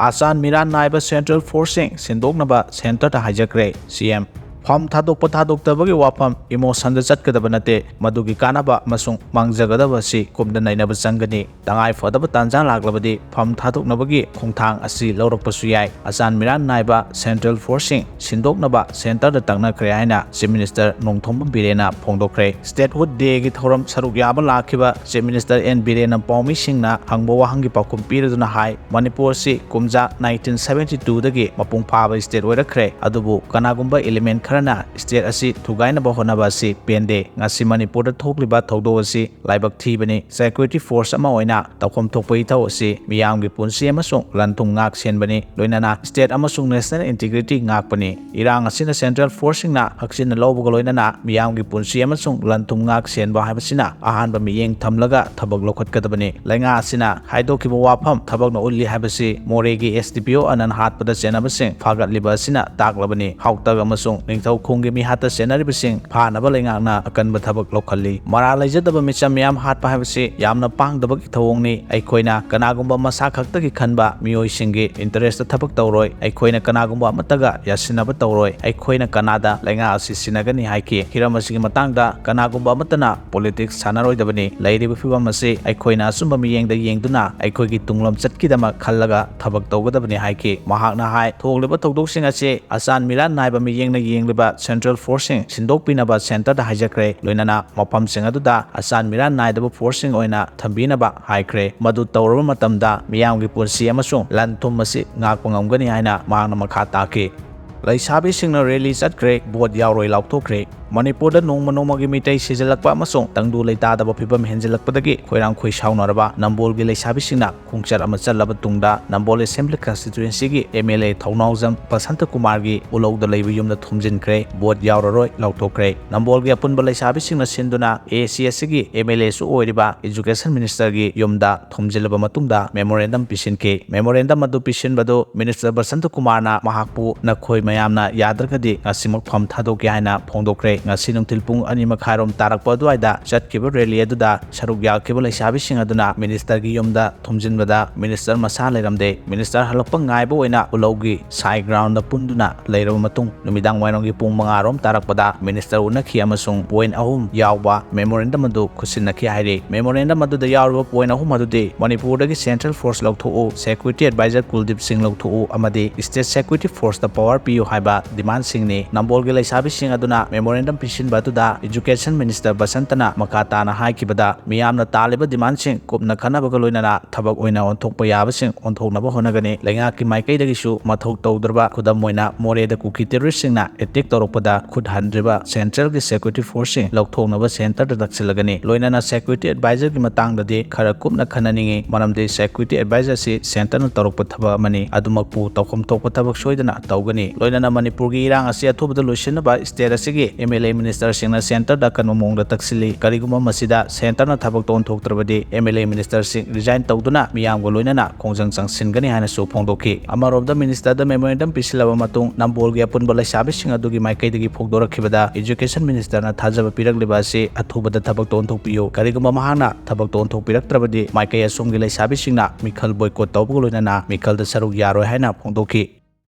ꯑꯁꯥꯟ ꯃꯤꯔꯥꯟ ꯅꯥꯏꯕ ꯁꯦꯟꯇ꯭ꯔꯦꯜ ꯐꯣꯔꯁꯁꯤꯡ ꯁꯤꯟꯗꯣꯛꯅꯕ ꯁꯦꯟꯇꯔꯗ ꯍꯥꯏꯖꯈ꯭ꯔꯦ꯫ ꯁꯤꯑꯦꯝ ꯐꯝ ꯊꯥꯗꯣꯛꯄ ꯊꯥꯗꯣꯛꯇꯕꯒꯤ ꯋꯥꯐꯝ ꯏꯃꯣꯁꯟꯗ ꯆꯠꯀꯗꯕ ꯅꯠꯇꯦ, ꯃꯗꯨꯒꯤ ꯀꯥꯟꯅꯕ ꯑꯃꯁꯨꯡ ꯃꯥꯡꯖꯒꯗꯕ ꯑꯁꯤ ꯀꯨꯞꯅ ꯅꯩꯅꯕ ꯆꯪꯒꯅꯤ꯫ ꯇꯉꯥꯏ ꯐꯗꯕ ꯇꯥꯟꯖꯥ ꯂꯥꯛꯂꯕꯗꯤ ꯐꯝ ꯊꯥꯗꯣꯛꯅꯕꯒꯤ ꯈꯣꯡꯊꯥꯡ ꯑꯁꯤ ꯂꯧꯔꯛꯄꯁꯨ ꯌꯥꯏ꯫ ꯑꯁꯥꯟ ꯃꯤꯔꯥꯟ ꯅꯥꯏꯕ ꯁꯦꯟꯇ꯭ꯔꯦꯜ ꯐꯣꯔꯁꯁꯤꯡ ꯁꯤꯟꯗꯣꯛꯅꯕ ꯁꯦꯟꯇꯔꯗ ꯇꯛꯅꯈ꯭ꯔꯦ ꯍꯥꯏꯅ ꯆꯤꯐ ꯃꯤꯅꯤꯁꯇꯔ ꯅꯣꯡꯊꯣꯝꯕꯝ ꯕꯤꯔꯦꯟꯅ ꯐꯣꯡꯗꯣꯛꯈ꯭ꯔꯦ꯫ ꯁ꯭ꯇꯦꯠꯍꯨꯗ ꯗꯦꯒꯤ ꯊꯧꯔꯝ ꯁꯔꯨꯛ ꯌꯥꯕ ꯂꯥꯛꯈꯤꯕ ꯆꯤꯐ ꯃꯤꯅꯤꯁꯇꯔ ꯑꯦꯟ ꯕꯤꯔꯦꯟꯅ ꯄꯥꯎꯃꯤꯁꯤꯡꯅ ꯍꯪꯕ ꯋꯥꯍꯪꯒꯤ ꯄꯥꯎꯈꯨꯝ ꯄꯤꯔꯗꯨꯅ ꯍꯥꯏ ꯃꯅꯤꯄꯨꯔ ꯑꯁꯤ ꯀꯨꯝꯖꯥ 1972ꯗꯒꯤ ꯃꯄꯨꯡ ꯐꯥꯕ ꯁ꯭ꯇꯦꯠ ꯑꯣꯏꯔꯛꯈ꯭ꯔꯦ, ꯑꯗꯨꯕꯨ ꯀꯅꯥꯒꯨꯝꯕ ꯏꯂꯤꯃꯦꯟ ꯈꯔꯅ ꯁ꯭ꯇꯦꯠ ꯑꯁꯤ ꯊꯨꯒꯥꯏꯅꯕ ꯍꯣꯠꯅꯕ ꯑꯁꯤ ꯄꯦꯟꯗꯦ꯫ ꯉꯁꯤ ꯃꯅꯤꯄꯨꯔꯗ ꯊꯣꯛꯂꯤꯕ ꯊꯧꯗꯣꯛ ꯑꯁꯤ ꯂꯥꯏꯕꯛ ꯊꯤꯕꯅꯤ꯫ ꯁꯦꯀ꯭ꯌꯨꯔꯤꯇꯤ ꯐꯣꯔꯁ ꯑꯃ ꯑꯣꯏꯅ ꯇꯧꯐꯝ ꯊꯣꯛꯄ ꯏꯊꯧ ꯑꯁꯤ ꯃꯤꯌꯥꯝꯒꯤ ꯄꯨꯟꯁꯤ ꯑꯃꯁꯨꯡ ꯂꯟ ꯊꯨꯝ ꯉꯥꯛ ꯁꯦꯟꯕꯅꯤ, ꯂꯣꯏꯅꯅ ꯁ꯭ꯇꯦꯠ ꯑꯃꯁꯨꯡ ꯅꯦꯁꯅꯦꯜ ꯏꯟꯇꯤꯒ꯭ꯔꯤꯇꯤ ꯉꯥꯛꯄꯅꯤ꯫ ꯏꯔꯥꯡ ꯑꯁꯤꯅ ꯁꯦꯟꯇ꯭ꯔꯦꯜ ꯐꯣꯔꯁꯁꯤꯡꯅ ꯍꯛꯆꯤꯟꯅ ꯂꯧꯕꯒ ꯂꯣꯏꯅꯅ ꯃꯤꯌꯥꯝꯒꯤ ꯄꯨꯟꯁꯤ ꯑꯃꯁꯨꯡ ꯂꯟ ꯊꯨꯝ ꯉꯥꯛ ꯁꯦꯟꯕ ꯍꯥꯏꯕꯁꯤꯅ ꯑꯍꯥꯟꯕ ꯃꯤꯠꯌꯦꯡ ꯊꯝꯂꯒ ꯊꯕꯛ ꯂꯧꯈꯠꯀꯗꯕꯅꯤ꯫ ꯂꯩꯉꯥꯛ ꯑꯁꯤꯅ ꯍꯥꯏꯗꯣꯛꯈꯤꯕ ꯋꯥꯐꯝ ꯊꯕꯛꯅ ꯎꯠꯂꯤ ꯍꯥꯏꯕꯁꯤ ꯃꯣꯔꯦꯒꯤ SDPO ꯑꯅꯟ ꯍꯥꯠꯄꯗ ꯆꯦꯟꯅꯕꯁꯤꯡ ꯐꯥꯒꯠꯂꯤꯕ ꯑꯁꯤꯅ ꯇꯥꯛꯂꯕꯅꯤ꯫ ꯍꯥꯎꯇꯛ ꯑꯃꯁꯨꯡ ꯅꯤꯡꯊꯧꯈꯣꯡꯒꯤ ꯃꯤꯍꯥꯠꯇ ꯆꯦꯟꯅꯔꯤꯕꯁꯤꯡ ꯐꯥꯅꯕ ꯂꯩꯉꯥꯛꯅ ꯑꯀꯟꯕ ꯊꯕꯛ ꯂꯧꯈꯠꯂꯤ꯫ ꯃꯔꯥꯜ ꯂꯩꯖꯗꯕ ꯃꯤꯆꯝ ꯃꯤꯌꯥꯝ ꯍꯥꯠꯄ ꯍꯥꯏꯕꯁꯤ ꯌꯥꯝꯅ ꯄꯥꯡꯗꯕꯒꯤ ꯊꯧꯑꯣꯡꯅꯤ꯫ ꯑꯩꯈꯣꯏꯅ ꯀꯅꯥꯒꯨꯝꯕ ꯃꯁꯥ ꯈꯛꯇꯒꯤ ꯈꯟꯕ ꯃꯤꯑꯣꯏꯁꯤꯡꯒꯤ ꯏꯟꯇꯔꯦꯁꯇ ꯊꯕꯛ ꯇꯧꯔꯣꯏ, ꯑꯩꯈꯣꯏꯅ ꯀꯅꯥꯒꯨꯝꯕ ꯑꯃꯠꯇꯒ ꯌꯥꯁꯤꯟꯅꯕ ꯇꯧꯔꯣꯏ, ꯑꯩꯈꯣꯏꯅ ꯀꯅꯥꯗ ꯂꯩꯉꯥꯛ ꯑꯁꯤ ꯁꯤꯟꯅꯒꯅꯤ ꯍꯥꯏꯈꯤ꯫ ꯍꯤꯔꯝ ꯑꯁꯤꯒꯤ ꯃꯇꯥꯡꯗ ꯀꯅꯥꯒꯨꯝꯕ ꯑꯃꯠꯇꯅ ꯄꯣꯂꯤꯇꯤꯛꯁ ꯁꯥꯟꯅꯔꯣꯏꯗꯕꯅꯤ꯫ ꯂꯩꯔꯤꯕ ꯐꯤꯚꯝ ꯑꯁꯤ ꯑꯩꯈꯣꯏꯅ ꯑꯆꯨꯝꯕ ꯃꯤꯠꯌꯦꯡꯗ ꯌꯦꯡꯗꯨꯅ ꯑꯩꯈꯣꯏꯒꯤ ꯇꯨꯡꯂꯝꯆꯠꯀꯤꯗꯃꯛ ꯈꯜꯂꯒ ꯊꯕꯛ ꯇꯧꯒꯗꯕꯅꯤ ꯍꯥꯏꯈꯤ꯫ ꯃꯍꯥꯛꯅ ꯍꯥꯏ ꯊꯣꯛꯂꯤꯕ ꯊꯧꯗꯣꯛꯁꯤꯡ ꯑꯁꯤ ꯑꯁꯥꯟ ꯃꯤꯔꯥꯟ ꯅꯥꯏꯕ ꯃꯤꯠꯌꯦꯡꯅ ꯌꯦꯡꯂꯤꯕ ꯁꯦꯟꯇ꯭ꯔꯦल ꯐꯣꯔꯁꯁꯤꯡ ꯁꯤꯟꯗꯣꯛꯄꯤꯅꯕ ꯁꯦꯟꯇꯔꯗ ꯍꯥꯏꯖꯈ꯭ꯔꯦ, ꯂꯣꯏꯅꯅ ꯃꯐꯝꯁꯤꯡ ꯑꯗꯨꯗ ꯑꯁꯥꯟ ꯃꯤꯔꯥꯟ ꯅꯥꯏꯗꯕ ꯐꯣꯔꯁꯁꯤꯡ ꯑꯣꯏꯅ ꯊꯝꯕꯤꯅꯕ ꯍꯥꯏꯈ꯭ꯔꯦ꯫ ꯃꯗꯨ ꯇꯧꯔꯕ ꯃꯇꯝꯗ ꯃꯤꯌꯥꯝꯒꯤ ꯄꯨꯟꯁꯤ ꯑꯃꯁꯨꯡ ꯂꯟ ꯊꯨꯝ ꯑꯁꯤ ꯉꯥꯛꯄ ꯉꯝꯒꯅꯤ ꯍꯥꯏꯅ ꯃꯍꯥꯛꯅ ꯃꯈꯥ ꯇꯥꯈꯤ꯫ ꯂꯩꯁꯥꯕꯤꯁꯤꯡꯅ ꯔꯦꯂꯤ ꯆꯠꯈ꯭ꯔꯦ, ꯚꯣꯠ ꯌꯥꯎꯔꯣꯏ ꯂꯥꯎꯊꯣꯛꯈ꯭ꯔꯦ꯫ ꯃꯅꯤꯄꯨꯔꯗ ꯅꯣꯡꯃ ꯅꯣꯡꯃꯒꯤ ꯃꯤꯇꯩ ꯁꯤꯖꯤꯜꯂꯛꯄ ꯑꯃꯁꯨꯡ ꯇꯪꯗꯨ ꯂꯩꯇꯥꯗꯕ ꯐꯤꯚꯝ ꯍꯦꯟꯖꯤꯜꯂꯛꯄꯗꯒꯤ ꯈꯣꯏꯔꯥꯡ ꯈꯣꯏꯁꯥꯎꯅꯔꯕ ꯅꯝꯕꯣꯜꯒꯤ ꯂꯩꯁꯥꯕꯤꯁꯤꯡꯅ ꯈꯣꯡꯆꯠ ꯑꯃ ꯆꯠꯂꯕ ꯇꯨꯡꯗ ꯅꯝꯕꯣꯜ ꯑꯦꯁꯦꯝꯕ꯭ꯂꯤ ꯀꯟꯁꯇꯤꯇ꯭ꯌꯨꯑꯦꯟꯁꯤꯒꯤ MLA ꯊꯧꯅꯥꯎꯖꯝ ꯕꯁꯟꯇꯀꯨꯃꯥꯔꯒꯤ ꯎꯂꯧꯗ ꯂꯩꯕ ꯌꯨꯝꯗ ꯊꯨꯝꯖꯤꯟꯈ꯭ꯔꯦ, ꯚꯣꯠ ꯌꯥꯎꯔꯔꯣꯏ ꯂꯥꯎꯊꯣꯛꯈ꯭ꯔꯦ꯫ ꯅꯝꯕꯣꯜꯒꯤ ꯑꯄꯨꯟꯕ ꯂꯩꯁꯥꯕꯤꯁꯤꯡꯅ ꯁꯤꯟꯗꯨꯅ AAC ꯑꯁꯤꯒꯤ MLAꯁꯨ ꯑꯣꯏꯔꯤꯕ ꯏꯖꯨꯀꯦꯁꯟ ꯃꯤꯅꯤꯁꯇꯔꯒꯤ ꯌꯨꯝꯗ ꯊꯨꯝꯖꯤꯜꯂꯕ ꯃꯇꯨꯡꯗ ꯃꯦꯃꯣꯔꯦꯟꯗꯝ ꯄꯤꯁꯤꯟꯈꯤ꯫ ꯃꯦꯃꯣꯔꯦꯟꯗꯝ ꯑꯗꯨ ꯄꯤꯁꯤꯟꯕꯗꯨ ꯃꯤꯅꯤꯁꯇꯔ ꯕꯁꯟꯇꯀꯨꯃꯥꯔꯅ ꯃꯍꯥꯛꯄꯨ ꯅꯈꯣꯏ ꯃꯌꯥꯝꯅ ꯌꯥꯗ꯭ꯔꯒꯗꯤ ꯉꯁꯤꯃꯛ ꯐꯝ ꯊꯥꯗꯣꯛꯀꯦ ꯍꯥꯏꯅ ꯐꯣꯡꯗꯣꯛꯈ꯭ꯔꯦ꯫ ꯉꯁꯤ ꯅꯨꯡꯊꯤꯜ ꯄꯨꯡ 2:30 ꯇꯥꯔꯛꯄ ꯑꯗꯨꯋꯥꯏꯗ ꯆꯠꯈꯤꯕ ꯔꯦꯂꯤ ꯑꯗꯨꯗ ꯁꯔꯨꯛ ꯌꯥꯈꯤꯕ ꯂꯩꯁꯥꯕꯤꯁꯤꯡ ꯑꯗꯨꯅ ꯃꯤꯅꯤꯁꯇꯔꯒꯤ ꯌꯨꯝꯗ ꯊꯨꯝꯖꯤꯟꯕꯗ ꯃꯤꯅꯤꯁꯇꯔ ꯃꯁꯥ ꯂꯩꯔꯝꯗꯦ꯫ ꯃꯤꯅꯤꯁꯇꯔ ꯍꯜꯂꯛꯄ ꯉꯥꯏꯕ ꯑꯣꯏꯅ ꯎꯂꯧꯒꯤ ꯁꯥꯏ ꯒ꯭ꯔꯥꯎꯟꯗ ꯄꯨꯟꯗꯨꯅ ꯂꯩꯔꯕ ꯃꯇꯨꯡ ꯅꯨꯃꯤꯗꯥꯡ ꯋꯥꯏꯔꯝꯒꯤ ꯄꯨꯡ 5 ꯇꯥꯔꯛꯄꯗ ꯃꯤꯅꯤꯁꯇꯔ ꯎꯅꯈꯤ ꯑꯃꯁꯨꯡ ꯄꯣꯏꯟꯠ 3 ꯌꯥꯎꯕ ꯃꯦꯃꯣꯔꯦꯟꯗꯝ ꯑꯗꯨ ꯈꯨꯠꯁꯤꯟꯅꯈꯤ ꯍꯥꯏꯔꯤ꯫ ꯃꯦꯃꯣꯔꯦꯟꯗꯝ ꯑꯗꯨꯗ ꯌꯥꯎꯔꯤꯕ ꯄꯣꯏꯟꯠ 3 ꯑꯗꯨꯗꯤ ꯃꯅꯤꯄꯨꯔꯗꯒꯤ ꯁꯦꯟꯇ꯭ꯔꯦꯜ ꯐꯣꯔꯁ ꯂꯧꯊꯣꯛꯎ, ꯁꯦꯀ꯭ꯌꯨꯔꯤꯇꯤ ꯑꯦꯗꯚꯥꯏꯖꯔ ꯀꯨꯜꯗꯤꯞ ꯁꯤꯡ ꯂꯧꯊꯣꯛꯎ ꯑꯃꯗꯤ ꯁ꯭ꯇꯦꯠ ꯁꯦꯀ꯭ꯌꯨꯔꯤꯇꯤ ꯐꯣꯔꯁꯇ ꯄꯋꯥꯔ ꯄꯤꯌꯨ ꯍꯥꯏꯕ ꯗꯤꯃꯥꯟꯗꯁꯤꯡꯅꯤ꯫ ꯅꯝꯕꯣꯜꯒꯤ ꯂꯩꯁꯥꯕꯤꯁꯤꯡ ꯑꯗꯨꯅ ꯃꯦꯃꯣꯔꯦꯟꯗꯝ ꯄꯤꯁꯤꯟꯕ ꯑꯗꯨꯗ ꯏꯖꯨꯀꯦꯁꯟ ꯃꯤꯅꯤꯁꯇꯔ ꯕꯁꯟꯇꯅ ꯃꯈꯥ ꯇꯥꯅ ꯍꯥꯏꯈꯤꯕꯗ ꯃꯤꯌꯥꯝꯅ ꯇꯥꯜꯂꯤꯕ ꯗꯤꯃꯥꯟꯗꯁꯤꯡ ꯀꯨꯞꯅ ꯈꯟꯅꯕꯒ ꯂꯣꯏꯅꯅ ꯊꯕꯛ ꯑꯣꯏꯅ ꯑꯣꯟꯊꯣꯛꯄ ꯌꯥꯕꯁꯤꯡ ꯑꯣꯟꯊꯣꯛꯅꯕ ꯍꯣꯠꯅꯒꯅꯤ꯫ ꯂꯩꯉꯥꯛꯀꯤ ꯃꯥꯏꯀꯩꯗꯒꯤꯁꯨ ꯃꯊꯧ ꯇꯧꯗ꯭ꯔꯕ ꯈꯨꯗꯝ ꯑꯣꯏꯅ ꯃꯣꯔꯦꯗ ꯀꯨꯀꯤ ꯇꯦꯔꯣꯔꯤꯁꯁꯤꯡꯅ ꯑꯦꯇꯦꯛ ꯇꯧꯔꯛꯄꯗ ꯈꯨꯠ ꯍꯟꯗ꯭ꯔꯤꯕ ꯁꯦꯟꯇ꯭ꯔꯦꯜꯒꯤ ꯁꯦꯀ꯭ꯌꯨꯔꯤꯇꯤ ꯐꯣꯔꯁꯁꯤꯡ ꯂꯧꯊꯣꯛꯅꯕ ꯁꯦꯟꯇꯔꯗ ꯇꯛꯁꯤꯜꯂꯒꯅꯤ꯫ ꯂꯣꯏꯅꯅ ꯁꯦꯀ꯭ꯌꯨꯔꯤꯇꯤ ꯑꯦꯗꯚꯥꯏꯖꯔꯒꯤ ꯃꯇꯥꯡꯗꯗꯤ ꯈꯔ ꯀꯨꯞꯅ ꯈꯟꯅꯅꯤꯡꯉꯤ, ꯃꯔꯝꯗꯤ ꯁꯦꯀ꯭ꯌꯨꯔꯤꯇꯤ ꯑꯦꯗꯚꯥꯏꯖꯔꯁꯤ ꯁꯦꯟꯇꯔꯅ ꯇꯧꯔꯛꯄ ꯊꯕꯛ ꯑꯃꯅꯤ, ꯑꯗꯨꯃꯛꯄꯨ ꯇꯧꯐꯝ ꯊꯣꯛꯄ ꯊꯕꯛ ꯁꯣꯏꯗꯅ ꯇꯧꯒꯅꯤ꯫ ꯂꯣꯏꯅꯅ ꯃꯅꯤꯄꯨꯔꯒꯤ ꯏꯔꯥꯡ ꯑꯁꯤ ꯑꯊꯨꯕꯗ ꯂꯣꯏꯁꯤꯟꯅꯕ ꯁ꯭ꯇꯦꯠ ꯑꯁꯤꯒꯤ MLA ꯃꯤꯅꯤꯁꯇꯔꯁꯤꯡꯅ ꯁꯦꯟꯇꯔꯗ ꯑꯀꯟꯕ ꯃꯑꯣꯡꯗ ꯇꯛꯁꯤꯜꯂꯤ꯫ ꯀꯔꯤꯒꯨꯝꯕ ꯃꯁꯤꯗ ꯁꯦꯟꯇꯔꯅ ꯊꯕꯛꯇ ꯑꯣꯟꯊꯣꯛꯇ꯭ꯔꯕꯗꯤ MLA ꯃꯤꯅꯤꯁꯇꯔꯁꯤꯡ ꯔꯤꯖꯥꯏꯟ ꯇꯧꯗꯨꯅ ꯃꯤꯌꯥꯝꯒ ꯂꯣꯏꯅꯅ ꯈꯣꯡꯖꯪ ꯆꯪꯁꯤꯟꯒꯅꯤ ꯍꯥꯏꯅꯁꯨ ꯐꯣꯡꯗꯣꯛꯈꯤ꯫ ꯑꯃꯔꯣꯝꯗ ꯃꯤꯅꯤꯁꯇꯔꯗ ꯃꯦꯃꯣꯔꯦꯟꯗꯝ ꯄꯤꯁꯤꯜꯂꯕ ꯃꯇꯨꯡ ꯅꯝꯕꯣꯜꯒꯤ ꯑꯄꯨꯟꯕ ꯂꯩꯁꯥꯕꯤꯁꯤꯡ ꯑꯗꯨꯒꯤ ꯃꯥꯏꯀꯩꯗꯒꯤ ꯐꯣꯡꯗꯣꯔꯛꯈꯤꯕꯗ ꯏꯖꯨꯀꯦꯁꯟ ꯃꯤꯅꯤꯁꯇꯔꯅ ꯊꯥꯖꯕ ꯄꯤꯔꯛꯂꯤꯕ ꯑꯁꯤ ꯑꯊꯨꯕꯗ ꯊꯕꯛꯇ ꯑꯣꯟꯊꯣꯛꯄꯤꯌꯨ, ꯀꯔꯤꯒꯨꯝꯕ ꯃꯍꯥꯛꯅ ꯊꯕꯛꯇ ꯑꯣꯟꯊꯣꯛꯄꯤꯔꯛꯇ꯭ꯔꯕꯗꯤ ꯃꯥꯏꯀꯩ ꯑꯁꯣꯝꯒꯤ ꯂꯩꯁꯥꯕꯤꯁꯤꯡꯅ ꯃꯤꯈꯜ ꯕꯣꯏꯀꯣꯠ ꯇꯧꯕꯒ ꯂꯣꯏꯅꯅ ꯃꯤꯈꯜꯗ ꯁꯔꯨꯛ ꯌꯥꯔꯣꯏ ꯍꯥꯏꯅ ꯐꯣꯡꯗꯣꯛꯈꯤ꯫